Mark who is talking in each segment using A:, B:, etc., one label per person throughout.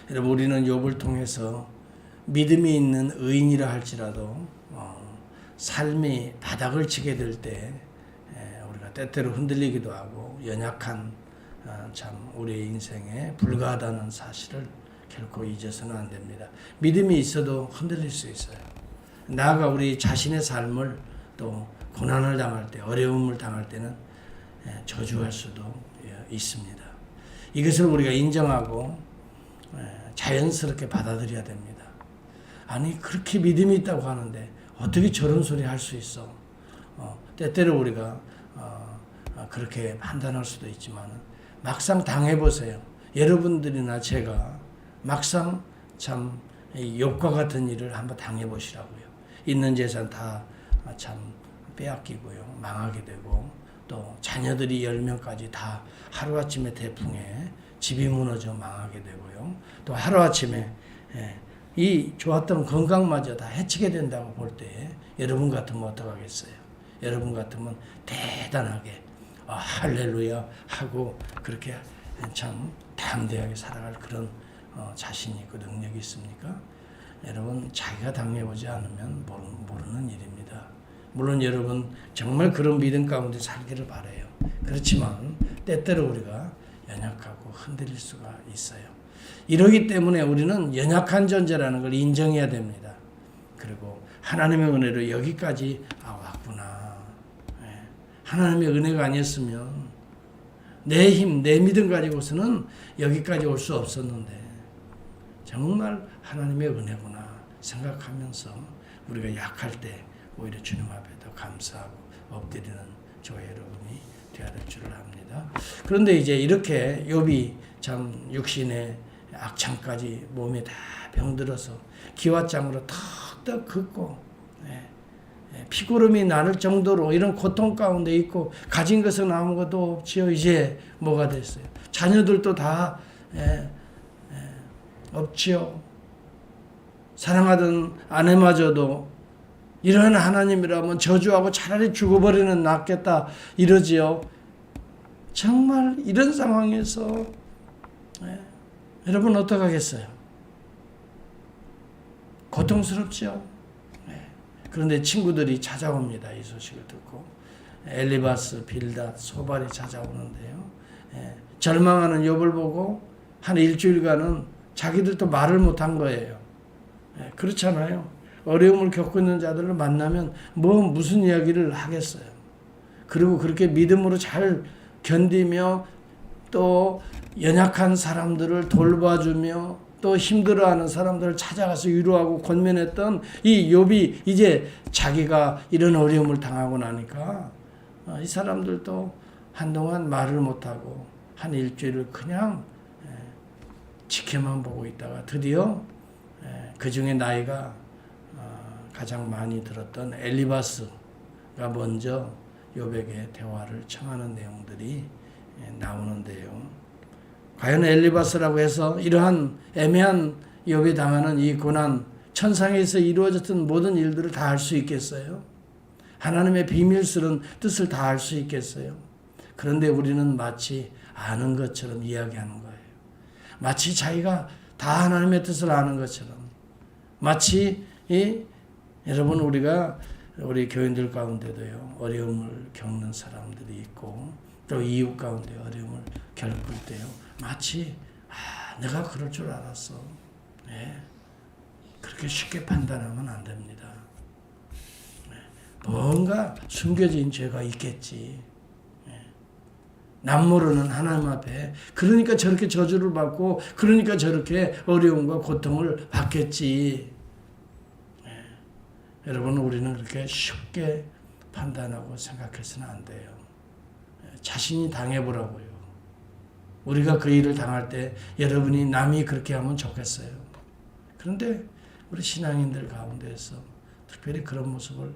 A: 여러분, 우리는 욥을 통해서 믿음이 있는 의인이라 할지라도 삶이 바닥을 치게 될 때 우리가 때때로 흔들리기도 하고 연약한 참 우리의 인생에 불과하다는 사실을 결코 잊어서는 안 됩니다. 믿음이 있어도 흔들릴 수 있어요. 나아가 우리 자신의 삶을 또 고난을 당할 때, 어려움을 당할 때는 저주할 수도 있습니다. 이것을 우리가 인정하고 자연스럽게 받아들여야 됩니다. 아니, 그렇게 믿음이 있다고 하는데 어떻게 저런 소리 할 수 있어? 때때로 우리가 그렇게 판단할 수도 있지만 막상 당해보세요. 여러분들이나 제가 막상 참 욥과 같은 일을 한번 당해보시라고요. 있는 재산 다 참 빼앗기고요. 망하게 되고 또 자녀들이 10명까지 다 하루아침에 태풍에 집이 무너져 망하게 되고요. 또 하루아침에 이 좋았던 건강마저 다 해치게 된다고 볼 때 여러분 같으면 어떡하겠어요? 여러분 같으면 대단하게 할렐루야 하고 그렇게 참 담대하게 살아갈 그런 자신이 있고 능력이 있습니까? 여러분, 자기가 당해보지 않으면 모르는 일입니다. 물론 여러분 정말 그런 믿음 가운데 살기를 바라요. 그렇지만 때때로 우리가 연약하고 흔들릴 수가 있어요. 이러기 때문에 우리는 연약한 존재라는 걸 인정해야 됩니다. 그리고 하나님의 은혜로 여기까지 왔구나. 하나님의 은혜가 아니었으면 내 힘, 내 믿음 가지고서는 여기까지 올 수 없었는데 정말 하나님의 은혜구나 생각하면서 우리가 약할 때 오히려 주님 앞에 더 감사하고 엎드리는 저와 여러분이 되어야 될 줄을 압니다. 그런데 이제 이렇게 욥이 참 육신의 악창까지 몸에 다 병들어서 기와장으로 턱턱 긋고 피고름이 나를 정도로 이런 고통 가운데 있고 가진 것은 아무것도 없지요. 이제 뭐가 됐어요? 자녀들도 다 없지요. 사랑하던 아내마저도 이런 하나님이라면 저주하고 차라리 죽어버리는 낫겠다 이러지요. 정말 이런 상황에서 여러분 어떡하겠어요? 고통스럽죠. 그런데 친구들이 찾아옵니다. 이 소식을 듣고 엘리바스, 빌닷, 소발이 찾아오는데요. 절망하는 욥을 보고 한 일주일간은 자기들도 말을 못한 거예요. 그렇잖아요. 어려움을 겪고 있는 자들을 만나면 무슨 이야기를 하겠어요. 그리고 그렇게 믿음으로 잘 견디며 또 연약한 사람들을 돌봐주며 또 힘들어하는 사람들을 찾아가서 위로하고 권면했던 이 욥이 이제 자기가 이런 어려움을 당하고 나니까 이 사람들도 한동안 말을 못하고 한 일주일을 그냥 지켜만 보고 있다가 드디어 그 중에 나이가 가장 많이 들었던 엘리바스가 먼저 욥에게 대화를 청하는 내용들이 나오는데요. 과연 엘리바스라고 해서 이러한 애매한 욥이 당하는 이 고난, 천상에서 이루어졌던 모든 일들을 다 할 수 있겠어요? 하나님의 비밀스러운 뜻을 다 알 수 있겠어요? 그런데 우리는 마치 아는 것처럼 이야기하는 거예요. 마치 자기가 다 하나님의 뜻을 아는 것처럼. 마치 여러분 우리 교인들 가운데도요. 어려움을 겪는 사람들이 있고 또 이웃 가운데 어려움을 겪을 때요. 마치 내가 그럴 줄 알았어. 그렇게 쉽게 판단하면 안 됩니다. 뭔가 숨겨진 죄가 있겠지. 남 모르는 하나님 앞에 그러니까 저렇게 저주를 받고 그러니까 저렇게 어려움과 고통을 받겠지. 여러분 우리는 그렇게 쉽게 판단하고 생각해서는 안 돼요. 자신이 당해보라고요. 우리가 그 일을 당할 때 여러분이 남이 그렇게 하면 좋겠어요. 그런데 우리 신앙인들 가운데에서 특별히 그런 모습을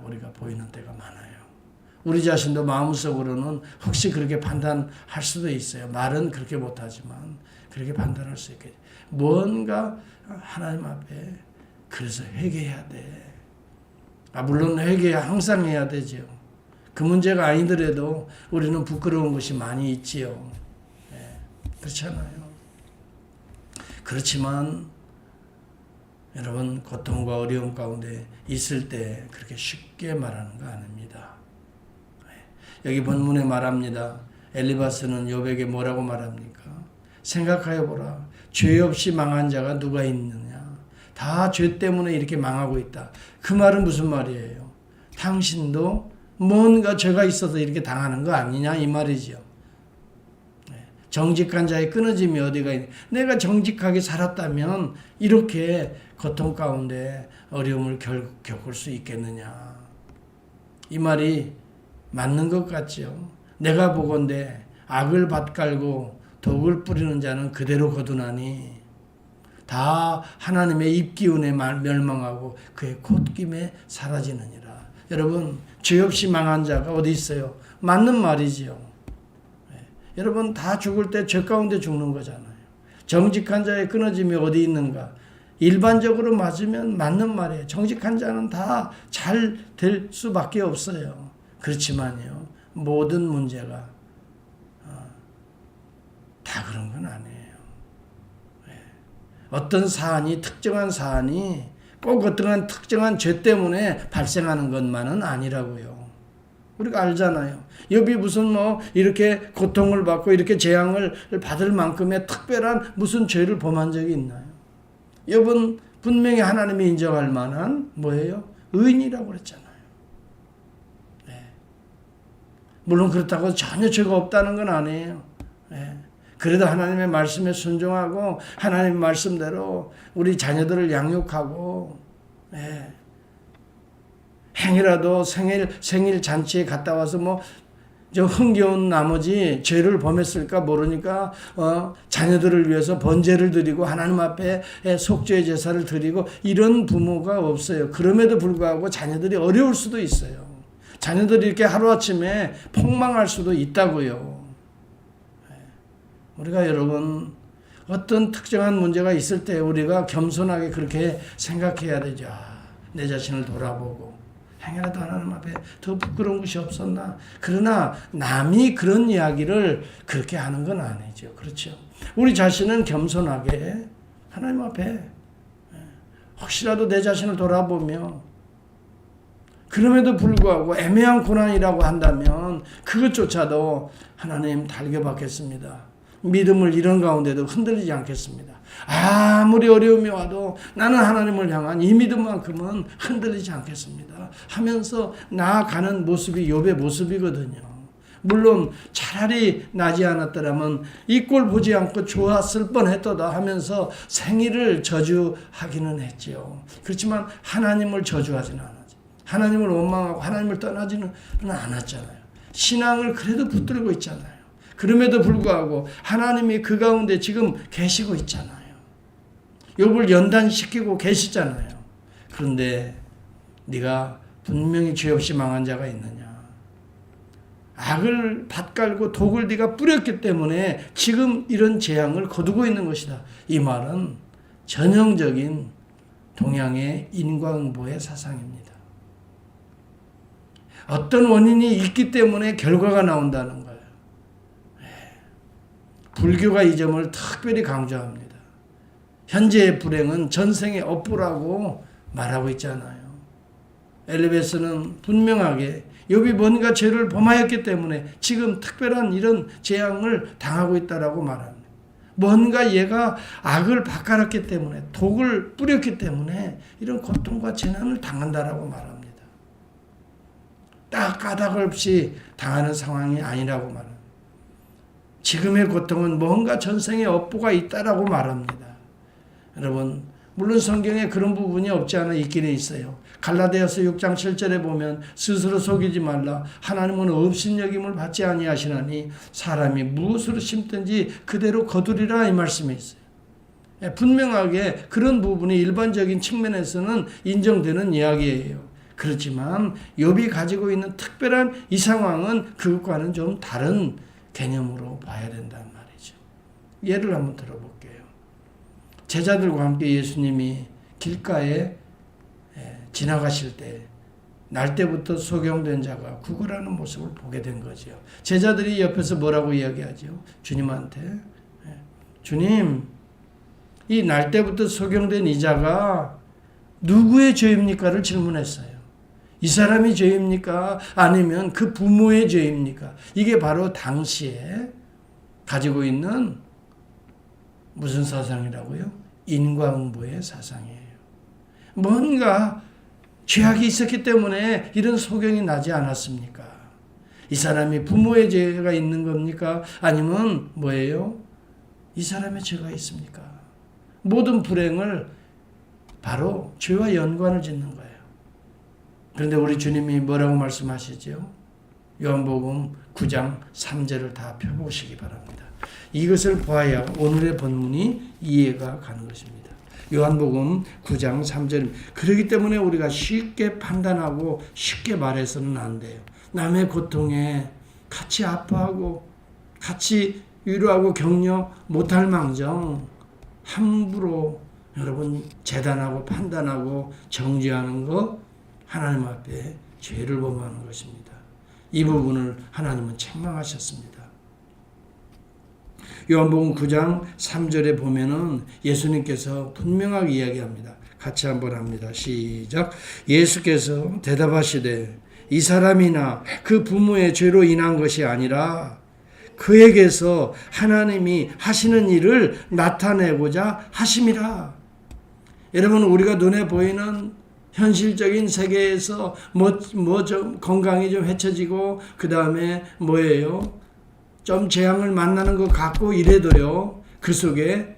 A: 우리가 보이는 때가 많아요. 우리 자신도 마음속으로는 혹시 그렇게 판단할 수도 있어요. 말은 그렇게 못하지만 그렇게 판단할 수 있겠죠. 뭔가 하나님 앞에 그래서 회개해야 돼. 물론 회개 항상 해야 되죠. 그 문제가 아니더라도 우리는 부끄러운 것이 많이 있지요. 그렇잖아요. 그렇지만 여러분 고통과 어려움 가운데 있을 때 그렇게 쉽게 말하는 거 아닙니다. 여기 본문에 말합니다. 엘리바스는 욥에게 뭐라고 말합니까? 생각하여 보라. 죄 없이 망한 자가 누가 있느냐. 다 죄 때문에 이렇게 망하고 있다. 그 말은 무슨 말이에요? 당신도 뭔가 죄가 있어서 이렇게 당하는 거 아니냐 이 말이죠. 정직한 자의 끊어짐이 어디가 있냐. 내가 정직하게 살았다면 이렇게 고통 가운데 어려움을 겪을 수 있겠느냐. 이 말이 맞는 것 같죠. 내가 보건대 악을 밭갈고 독을 뿌리는 자는 그대로 거두나니 다 하나님의 입기운에 멸망하고 그의 콧김에 사라지느니라. 여러분 죄 없이 망한 자가 어디 있어요? 맞는 말이지요. 여러분 다 죽을 때 죄 가운데 죽는 거잖아요. 정직한 자의 끊어짐이 어디 있는가? 일반적으로 맞으면 맞는 말이에요. 정직한 자는 다 잘 될 수밖에 없어요. 그렇지만요, 모든 문제가 다 그런 건 아니에요. 어떤 사안이, 특정한 사안이 꼭 어떤 특정한 죄 때문에 발생하는 것만은 아니라고요. 우리가 알잖아요. 욥이 무슨 이렇게 고통을 받고 이렇게 재앙을 받을 만큼의 특별한 무슨 죄를 범한 적이 있나요? 욥은 분명히 하나님이 인정할 만한 뭐예요? 의인이라고 그랬잖아요. 네. 물론 그렇다고 전혀 죄가 없다는 건 아니에요. 네. 그래도 하나님의 말씀에 순종하고 하나님의 말씀대로 우리 자녀들을 양육하고 네. 행이라도 생일 잔치에 갔다 와서 저 흥겨운 나머지 죄를 범했을까 모르니까 자녀들을 위해서 번제를 드리고 하나님 앞에 속죄의 제사를 드리고 이런 부모가 없어요. 그럼에도 불구하고 자녀들이 어려울 수도 있어요. 자녀들이 이렇게 하루아침에 폭망할 수도 있다고요. 우리가 여러분 어떤 특정한 문제가 있을 때 우리가 겸손하게 그렇게 생각해야 되죠. 내 자신을 돌아보고 행여라도 하나님 앞에 더 부끄러운 것이 없었나. 그러나 남이 그런 이야기를 그렇게 하는 건 아니죠. 그렇죠. 우리 자신은 겸손하게 하나님 앞에 혹시라도 내 자신을 돌아보며 그럼에도 불구하고 애매한 고난이라고 한다면 그것조차도 하나님 달겨받겠습니다. 믿음을 이런 가운데도 흔들리지 않겠습니다. 아무리 어려움이 와도 나는 하나님을 향한 이 믿음만큼은 흔들리지 않겠습니다 하면서 나아가는 모습이 욥의 모습이거든요. 물론 차라리 나지 않았더라면 이 꼴 보지 않고 좋았을 뻔했도다 하면서 생일을 저주하기는 했지요. 그렇지만 하나님을 저주하지는 않았죠. 하나님을 원망하고 하나님을 떠나지는 않았잖아요. 신앙을 그래도 붙들고 있잖아요. 그럼에도 불구하고 하나님이 그 가운데 지금 계시고 있잖아요. 욥을 연단시키고 계시잖아요. 그런데 네가 분명히 죄 없이 망한 자가 있느냐. 악을 밭갈고 독을 네가 뿌렸기 때문에 지금 이런 재앙을 거두고 있는 것이다. 이 말은 전형적인 동양의 인과응보의 사상입니다. 어떤 원인이 있기 때문에 결과가 나온다는 거예요. 불교가 이 점을 특별히 강조합니다. 현재의 불행은 전생의 업보라고 말하고 있잖아요. 엘리바스는 분명하게 욥이 뭔가 죄를 범하였기 때문에 지금 특별한 이런 재앙을 당하고 있다라고 말합니다. 뭔가 얘가 악을 밭갈았기 때문에 독을 뿌렸기 때문에 이런 고통과 재난을 당한다라고 말합니다. 딱 까닭 없이 당하는 상황이 아니라고 말합니다. 지금의 고통은 뭔가 전생의 업보가 있다라고 말합니다. 여러분, 물론 성경에 그런 부분이 없지 않아 있기는 있어요. 갈라디아서 6장 7절에 보면 스스로 속이지 말라. 하나님은 업신여김을 받지 아니하시나니 사람이 무엇으로 심든지 그대로 거두리라 이 말씀이 있어요. 분명하게 그런 부분이 일반적인 측면에서는 인정되는 이야기예요. 그렇지만 욥이 가지고 있는 특별한 이 상황은 그것과는 좀 다른 개념으로 봐야 된다는 말이죠. 예를 한번 들어볼게요. 제자들과 함께 예수님이 길가에 지나가실 때 날때부터 소경된 자가 구걸하는 모습을 보게 된 거죠. 제자들이 옆에서 뭐라고 이야기하죠? 주님한테 주님 이 날 때부터 소경된 이 자가 누구의 죄입니까를 질문했어요. 이 사람이 죄입니까? 아니면 그 부모의 죄입니까? 이게 바로 당시에 가지고 있는 무슨 사상이라고요? 인과응보의 사상이에요. 뭔가 죄악이 있었기 때문에 이런 소경이 나지 않았습니까? 이 사람이 부모의 죄가 있는 겁니까? 아니면 뭐예요? 이 사람의 죄가 있습니까? 모든 불행을 바로 죄와 연관을 짓는 거예요. 그런데 우리 주님이 뭐라고 말씀하시죠? 요한복음 9장 3절을 다 펴보시기 바랍니다. 이것을 보아야 오늘의 본문이 이해가 가는 것입니다. 요한복음 9장 3절. 그렇기 때문에 우리가 쉽게 판단하고 쉽게 말해서는 안 돼요. 남의 고통에 같이 아파하고 같이 위로하고 격려 못할 망정 함부로 여러분 재단하고 판단하고 정죄하는 거 하나님 앞에 죄를 범하는 것입니다. 이 부분을 하나님은 책망하셨습니다. 요한복음 9장 3절에 보면은 예수님께서 분명하게 이야기합니다. 같이 한번 합니다. 시작. 예수께서 대답하시되 이 사람이나 그 부모의 죄로 인한 것이 아니라 그에게서 하나님이 하시는 일을 나타내고자 하심이라. 여러분, 우리가 눈에 보이는 현실적인 세계에서 좀 건강이 좀 해쳐지고 그 다음에 뭐예요? 좀 재앙을 만나는 것 같고 이래도요, 그 속에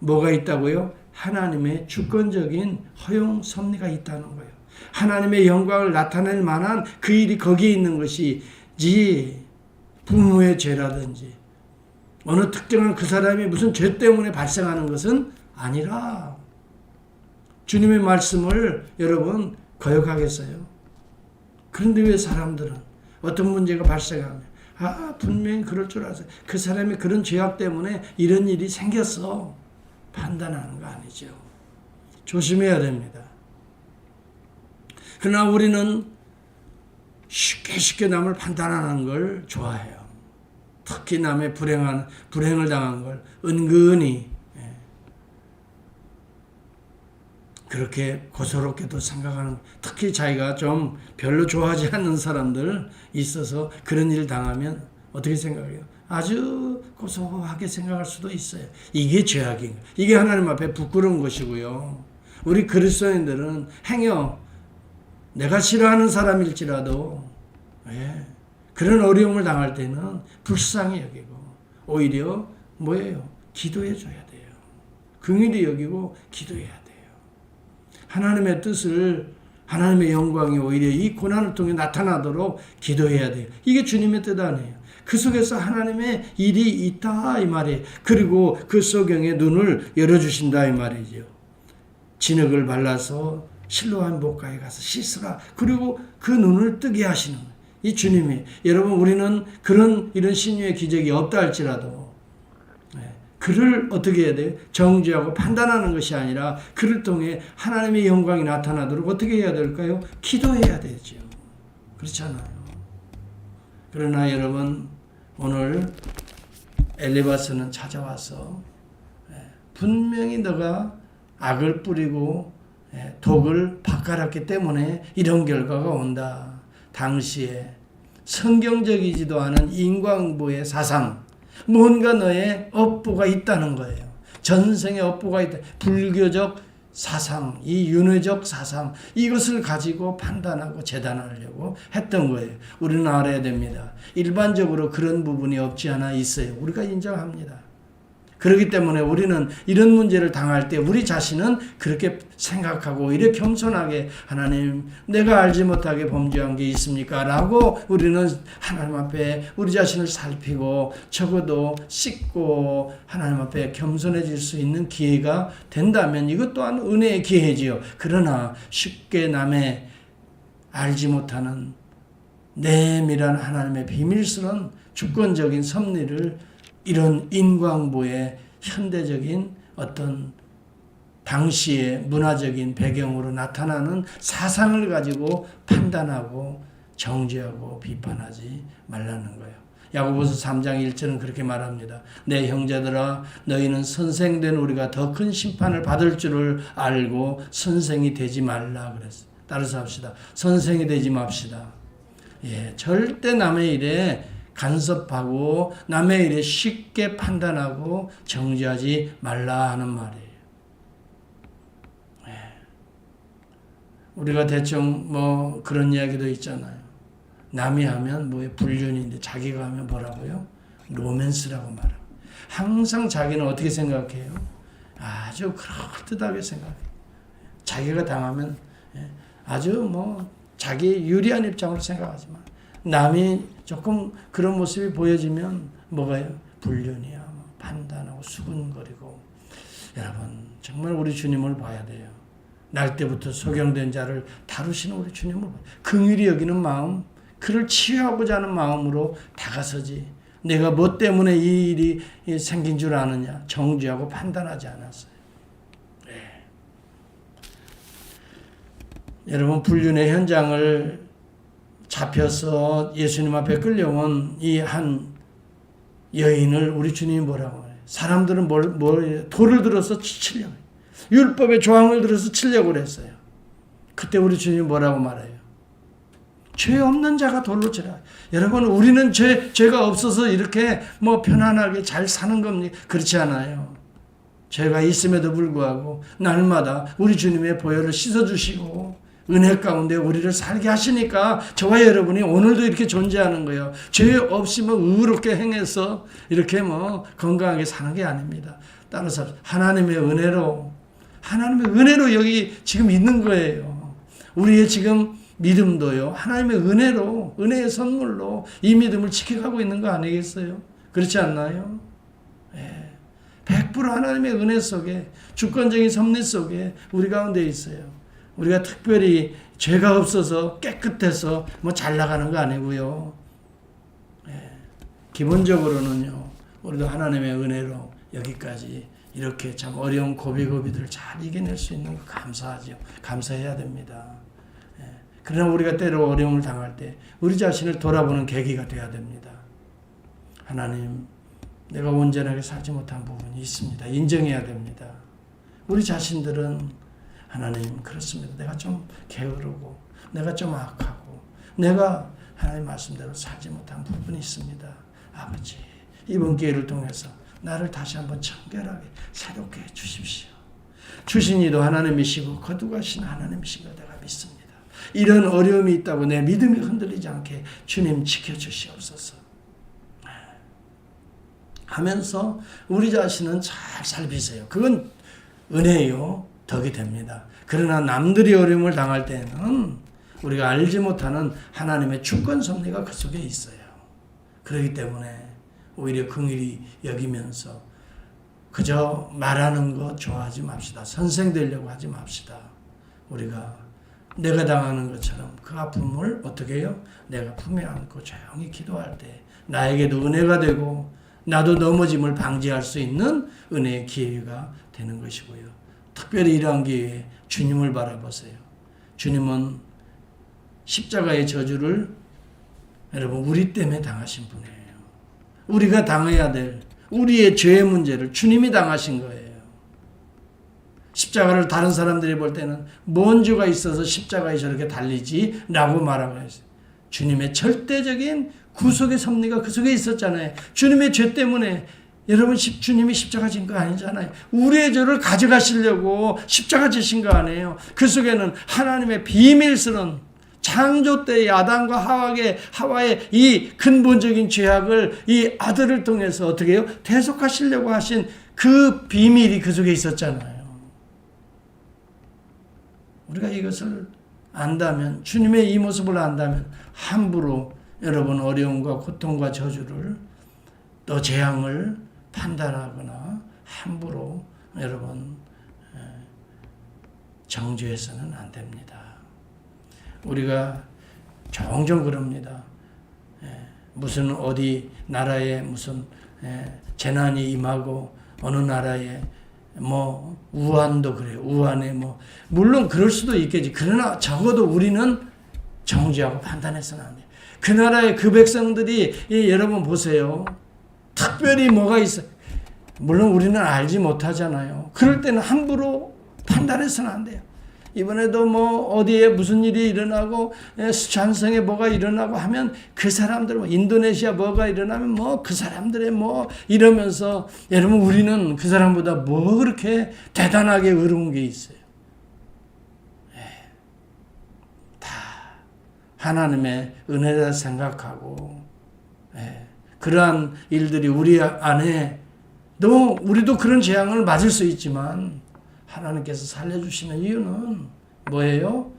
A: 뭐가 있다고요? 하나님의 주권적인 허용 섭리가 있다는 거예요. 하나님의 영광을 나타낼 만한 그 일이 거기에 있는 것이지 부모의 죄라든지 어느 특정한 그 사람이 무슨 죄 때문에 발생하는 것은 아니라. 주님의 말씀을 여러분 거역하겠어요? 그런데 왜 사람들은 어떤 문제가 발생하면 분명히 그럴 줄 알았어요. 그 사람이 그런 죄악 때문에 이런 일이 생겼어. 판단하는 거 아니죠. 조심해야 됩니다. 그러나 우리는 쉽게 남을 판단하는 걸 좋아해요. 특히 남의 불행을 당한 걸 은근히 그렇게 고소롭게도 생각하는, 특히 자기가 좀 별로 좋아하지 않는 사람들 있어서 그런 일 당하면 어떻게 생각해요? 아주 고소하게 생각할 수도 있어요. 이게 죄악인 거예요. 이게 하나님 앞에 부끄러운 것이고요. 우리 그리스도인들은 행여 내가 싫어하는 사람일지라도 그런 어려움을 당할 때는 불쌍히 여기고 오히려 뭐예요? 기도해 줘야 돼요. 긍휼히 여기고 기도해야 돼요. 하나님의 뜻을, 하나님의 영광이 오히려 이 고난을 통해 나타나도록 기도해야 돼요. 이게 주님의 뜻 아니에요. 그 속에서 하나님의 일이 있다 이 말이에요. 그리고 그 소경의 눈을 열어주신다 이 말이죠. 진흙을 발라서 실로암 목가에 가서 씻으라. 그리고 그 눈을 뜨게 하시는 거예요. 이 주님이. 여러분, 우리는 이런 신유의 기적이 없다 할지라도 그를 어떻게 해야 돼요? 정죄하고 판단하는 것이 아니라 그를 통해 하나님의 영광이 나타나도록 어떻게 해야 될까요? 기도해야 되죠. 그렇잖아요. 그러나 여러분, 오늘 엘리바스는 찾아와서 분명히 너가 악을 뿌리고 독을 바꿔놨기 때문에 이런 결과가 온다. 당시에 성경적이지도 않은 인과응보의 사상, 뭔가 너의 업보가 있다는 거예요. 전생의 업보가 있다. 불교적 사상, 이 윤회적 사상, 이것을 가지고 판단하고 재단하려고 했던 거예요. 우리는 알아야 됩니다. 일반적으로 그런 부분이 없지 않아 있어요. 우리가 인정합니다. 그렇기 때문에 우리는 이런 문제를 당할 때 우리 자신은 그렇게 생각하고 이렇게 겸손하게 하나님, 내가 알지 못하게 범죄한 게 있습니까? 라고 우리는 하나님 앞에 우리 자신을 살피고 적어도 씻고 하나님 앞에 겸손해질 수 있는 기회가 된다면 이것 또한 은혜의 기회지요. 그러나 쉽게 남의 알지 못하는 내밀한 하나님의 비밀스러운 주권적인 섭리를 이런 인과응보의 현대적인 어떤 당시의 문화적인 배경으로 나타나는 사상을 가지고 판단하고 정죄하고 비판하지 말라는 거예요. 야고보서 3장 1절은 그렇게 말합니다. 내 형제들아 너희는 선생된 우리가 더 큰 심판을 받을 줄을 알고 선생이 되지 말라 그랬어요. 따라서 합시다. 선생이 되지 맙시다. 예, 절대 남의 일에 간섭하고 남의 일에 쉽게 판단하고 정죄하지 말라 하는 말이에요. 예. 우리가 대충 뭐 그런 이야기도 있잖아요. 남이 하면 뭐에 불륜인데 자기가 하면 뭐라고요? 로맨스라고 말하고. 항상 자기는 어떻게 생각해요? 아주 그럴듯하게 생각해요. 자기가 당하면 아주 뭐 자기 유리한 입장으로 생각하지만 남이 조금 그런 모습이 보여지면 뭐가요? 불륜이야. 뭐 판단하고 수군거리고. 여러분 정말 우리 주님을 봐야 돼요. 날 때부터 소경된 자를 다루시는 우리 주님을 봐요. 긍휼히 여기는 마음, 그를 치유하고자 하는 마음으로 다가서지. 내가 뭐 때문에 이 일이 생긴 줄 아느냐. 정죄하고 판단하지 않았어요. 네. 여러분 불륜의 현장을 잡혀서 예수님 앞에 끌려온 이 한 여인을 우리 주님이 뭐라고 해요? 사람들은 돌을 들어서 치려고 해요. 율법의 조항을 들어서 치려고 그랬어요. 그때 우리 주님이 뭐라고 말해요? 죄 없는 자가 돌로 치라. 여러분 우리는 죄가 없어서 이렇게 뭐 편안하게 잘 사는 겁니까? 그렇지 않아요. 죄가 있음에도 불구하고 날마다 우리 주님의 보혈을 씻어주시고 은혜 가운데 우리를 살게 하시니까 저와 여러분이 오늘도 이렇게 존재하는 거예요. 죄 없이 뭐 의롭게 행해서 이렇게 뭐 건강하게 사는 게 아닙니다. 따라서 하나님의 은혜로 여기 지금 있는 거예요. 우리의 지금 믿음도요. 하나님의 은혜로, 은혜의 선물로 이 믿음을 지켜가고 있는 거 아니겠어요? 그렇지 않나요? 예. 100% 하나님의 은혜 속에, 주권적인 섭리 속에 우리 가운데 있어요. 우리가 특별히 죄가 없어서 깨끗해서 뭐 잘 나가는 거 아니고요. 예. 기본적으로는요. 우리도 하나님의 은혜로 여기까지 이렇게 참 어려운 고비고비들을 잘 이겨낼 수 있는 거 감사하죠. 감사해야 됩니다. 예. 그러나 우리가 때로 어려움을 당할 때 우리 자신을 돌아보는 계기가 돼야 됩니다. 하나님, 내가 온전하게 살지 못한 부분이 있습니다. 인정해야 됩니다. 우리 자신들은 하나님 그렇습니다. 내가 좀 게으르고 내가 좀 악하고 내가 하나님 말씀대로 살지 못한 부분이 있습니다. 아버지, 이번 기회를 통해서 나를 다시 한번 청결하게 새롭게 해주십시오. 주신 이도 하나님이시고 거두가신 하나님이신 걸 내가 믿습니다. 이런 어려움이 있다고 내 믿음이 흔들리지 않게 주님 지켜주시옵소서 하면서 우리 자신은 잘 살피세요. 그건 은혜요. 덕이 됩니다. 그러나 남들이 어려움을 당할 때는 우리가 알지 못하는 하나님의 주권 섭리가 그 속에 있어요. 그렇기 때문에 오히려 긍휼히 여기면서 그저 말하는 거 좋아하지 맙시다. 선생되려고 하지 맙시다. 우리가 내가 당하는 것처럼 그 아픔을 어떻게 해요? 내가 품에 안고 조용히 기도할 때 나에게도 은혜가 되고 나도 넘어짐을 방지할 수 있는 은혜의 기회가 되는 것이고요. 특별히 이러한 기회에 주님을 바라보세요. 주님은 십자가의 저주를 여러분 우리 때문에 당하신 분이에요. 우리가 당해야 될 우리의 죄의 문제를 주님이 당하신 거예요. 십자가를 다른 사람들이 볼 때는 뭔 죄가 있어서 십자가에 저렇게 달리지? 라고 말하고 했어요. 주님의 절대적인 구속의 섭리가 그 속에 있었잖아요. 주님의 죄 때문에 여러분 주님이 십자가 진 거 아니잖아요. 우리의 죄를 가져가시려고 십자가 지신 거 아니에요. 그 속에는 하나님의 비밀스러운 창조 때의 아담과 하와의 이 근본적인 죄악을 이 아들을 통해서 어떻게 해요? 대속하시려고 하신 그 비밀이 그 속에 있었잖아요. 우리가 이것을 안다면, 주님의 이 모습을 안다면 함부로 여러분 어려움과 고통과 저주를 또 재앙을 판단하거나 함부로 여러분 정죄해서는 안 됩니다. 우리가 종종 그럽니다. 무슨 어디 나라에 무슨 재난이 임하고 어느 나라에 뭐 우한도 그래요. 우한에 뭐 물론 그럴 수도 있겠지. 그러나 적어도 우리는 정죄하고 판단해서는 안 돼요. 그 나라의 그 백성들이 여러분 보세요. 특별히 뭐가 있어요. 물론 우리는 알지 못하잖아요. 그럴 때는 함부로 판단해서는 안 돼요. 이번에도 뭐 어디에 무슨 일이 일어나고 수찬성에 뭐가 일어나고 하면 그 사람들 인도네시아 뭐가 일어나면 뭐 그 사람들의 뭐 이러면서 여러분 우리는 그 사람보다 뭐 그렇게 대단하게 어려운 게 있어요. 다 하나님의 은혜라 생각하고 그러한 일들이 우리 안에 우리도 그런 재앙을 맞을 수 있지만 하나님께서 살려주시는 이유는 뭐예요?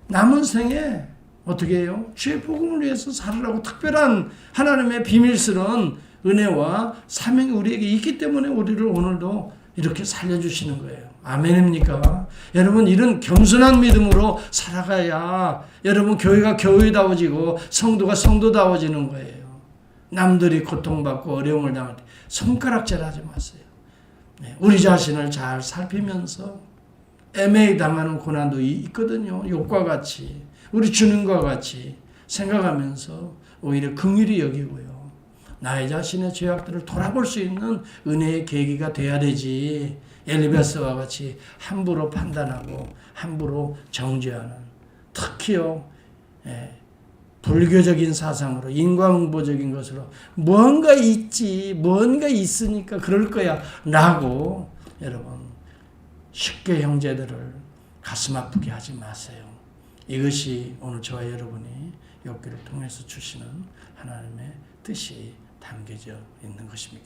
A: 남은 생에 어떻게 해요? 주의 복음을 위해서 살으라고 특별한 하나님의 비밀스러운 은혜와 사명이 우리에게 있기 때문에 우리를 오늘도 이렇게 살려주시는 거예요. 아멘입니까? 여러분 이런 겸손한 믿음으로 살아가야 여러분 교회가 교회다워지고 성도가 성도다워지는 거예요. 남들이 고통받고 어려움을 당할 때 손가락질하지 마세요. 우리 자신을 잘 살피면서 애매히 당하는 고난도 있거든요. 욕과 같이 우리 주님과 같이 생각하면서 오히려 긍휼히 여기고요. 나의 자신의 죄악들을 돌아볼 수 있는 은혜의 계기가 돼야 되지. 엘리베스와 같이 함부로 판단하고 함부로 정죄하는 특히요. 불교적인 사상으로 인과응보적인 것으로 뭔가 있지 뭔가 있으니까 그럴 거야 라고 여러분 쉽게 형제들을 가슴 아프게 하지 마세요. 이것이 오늘 저와 여러분이 욥기를 통해서 주시는 하나님의 뜻이 담겨져 있는 것입니다.